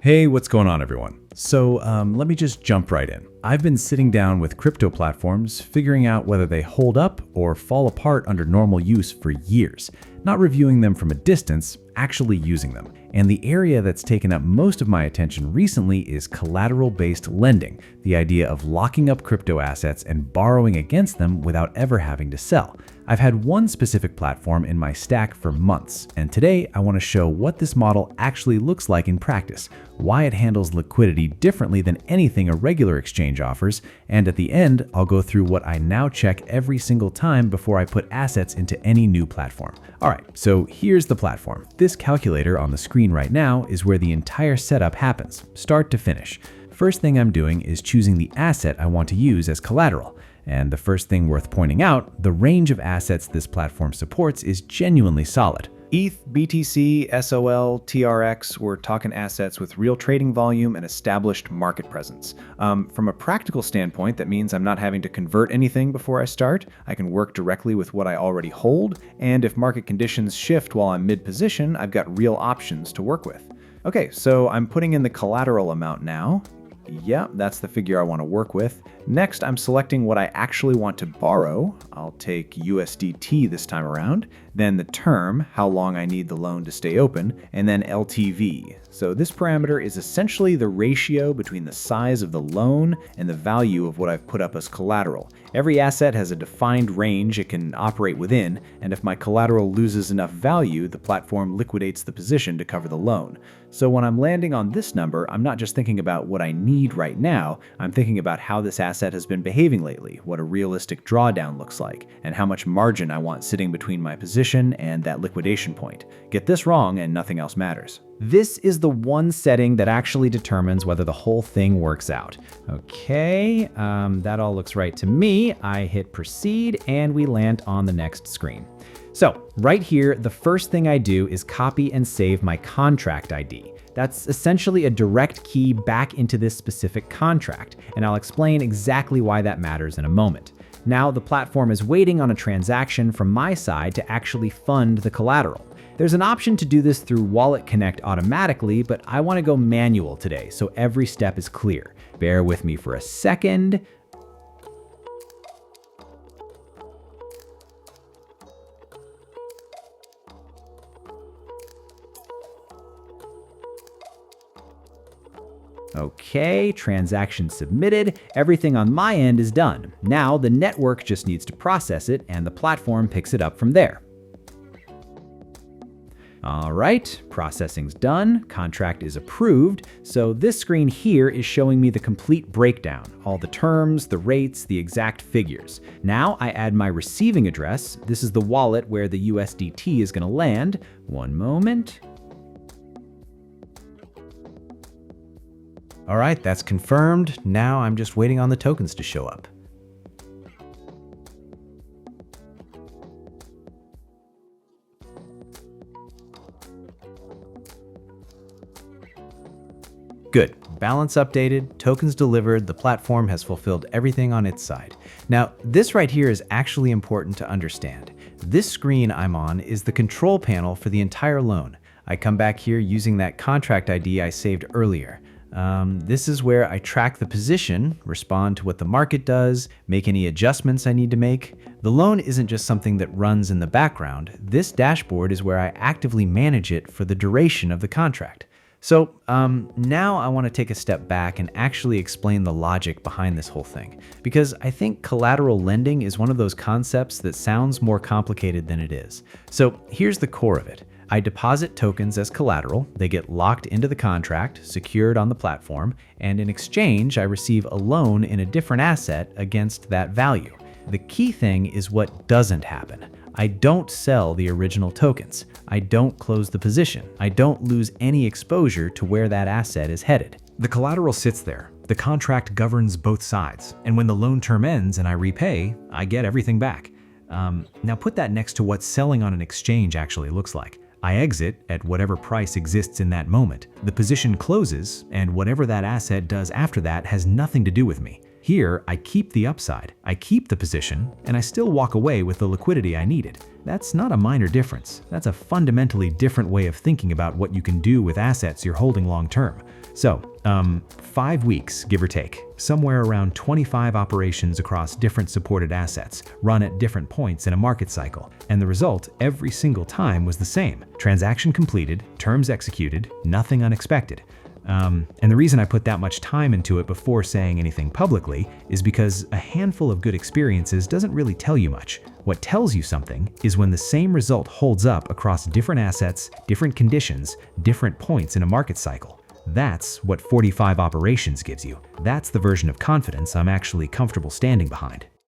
Hey, what's going on, everyone? So let me just jump right in. I've been sitting down with crypto platforms, figuring out whether they hold up or fall apart under normal use for years, not reviewing them from a distance, actually using them. And the area that's taken up most of my attention recently is collateral-based lending, the idea of locking up crypto assets and borrowing against them without ever having to sell. I've had one specific platform in my stack for months, and today I want to show what this model actually looks like in practice, why it handles liquidity differently than anything a regular exchange offers, and at the end, I'll go through what I now check every single time before I put assets into any new platform. Alright, so here's the platform. This calculator on the screen right now is where the entire setup happens, start to finish. First thing I'm doing is choosing the asset I want to use as collateral. And the first thing worth pointing out, the range of assets this platform supports is genuinely solid. ETH, BTC, SOL, TRX, we're talking assets with real trading volume and established market presence. From a practical standpoint, that means I'm not having to convert anything before I start. I can work directly with what I already hold, and if market conditions shift while I'm mid-position, I've got real options to work with. Okay, so I'm putting in the collateral amount now. Yeah, that's the figure I want to work with. Next, I'm selecting what I actually want to borrow. I'll take USDT this time around, then the term, how long I need the loan to stay open, and then LTV. So this parameter is essentially the ratio between the size of the loan and the value of what I've put up as collateral. Every asset has a defined range it can operate within, and if my collateral loses enough value, the platform liquidates the position to cover the loan. So when I'm landing on this number, I'm not just thinking about what I need right now, I'm thinking about how this asset has been behaving lately, what a realistic drawdown looks like, and how much margin I want sitting between my position and that liquidation point. Get this wrong and nothing else matters. This is the one setting that actually determines whether the whole thing works out. Okay, that all looks right to me. I hit proceed and we land on the next screen. So right here, the first thing I do is copy and save my contract ID. That's essentially a direct key back into this specific contract, and I'll explain exactly why that matters in a moment. Now the platform is waiting on a transaction from my side to actually fund the collateral. There's an option to do this through Wallet Connect automatically, but I want to go manual today, so every step is clear. Bear with me for a second. Okay, transaction submitted. Everything on my end is done. Now the network just needs to process it and the platform picks it up from there. All right, processing's done, contract is approved, so this screen here is showing me the complete breakdown, all the terms, the rates, the exact figures. Now I add my receiving address. This is the wallet where the USDT is going to land. One moment. All right, that's confirmed. Now I'm just waiting on the tokens to show up. Good. Balance updated, tokens delivered, the platform has fulfilled everything on its side. Now, this right here is actually important to understand. This screen I'm on is the control panel for the entire loan. I come back here using that contract ID I saved earlier. This is where I track the position, respond to what the market does, make any adjustments I need to make. The loan isn't just something that runs in the background. This dashboard is where I actively manage it for the duration of the contract. So now I want to take a step back and actually explain the logic behind this whole thing, because I think collateral lending is one of those concepts that sounds more complicated than it is. So here's the core of it. I deposit tokens as collateral, they get locked into the contract, secured on the platform, and in exchange, I receive a loan in a different asset against that value. The key thing is what doesn't happen. I don't sell the original tokens. I don't close the position. I don't lose any exposure to where that asset is headed. The collateral sits there. The contract governs both sides. And when the loan term ends and I repay, I get everything back. Now put that next to what selling on an exchange actually looks like. I exit at whatever price exists in that moment. The position closes, and whatever that asset does after that has nothing to do with me. Here, I keep the upside, I keep the position, and I still walk away with the liquidity I needed. That's not a minor difference. That's a fundamentally different way of thinking about what you can do with assets you're holding long term. So, 5 weeks, give or take, somewhere around 25 operations across different supported assets, run at different points in a market cycle. And the result every single time was the same. Transaction completed, terms executed, nothing unexpected. And the reason I put that much time into it before saying anything publicly is because a handful of good experiences doesn't really tell you much. What tells you something is when the same result holds up across different assets, different conditions, different points in a market cycle. That's what 45 operations gives you. That's the version of confidence I'm actually comfortable standing behind.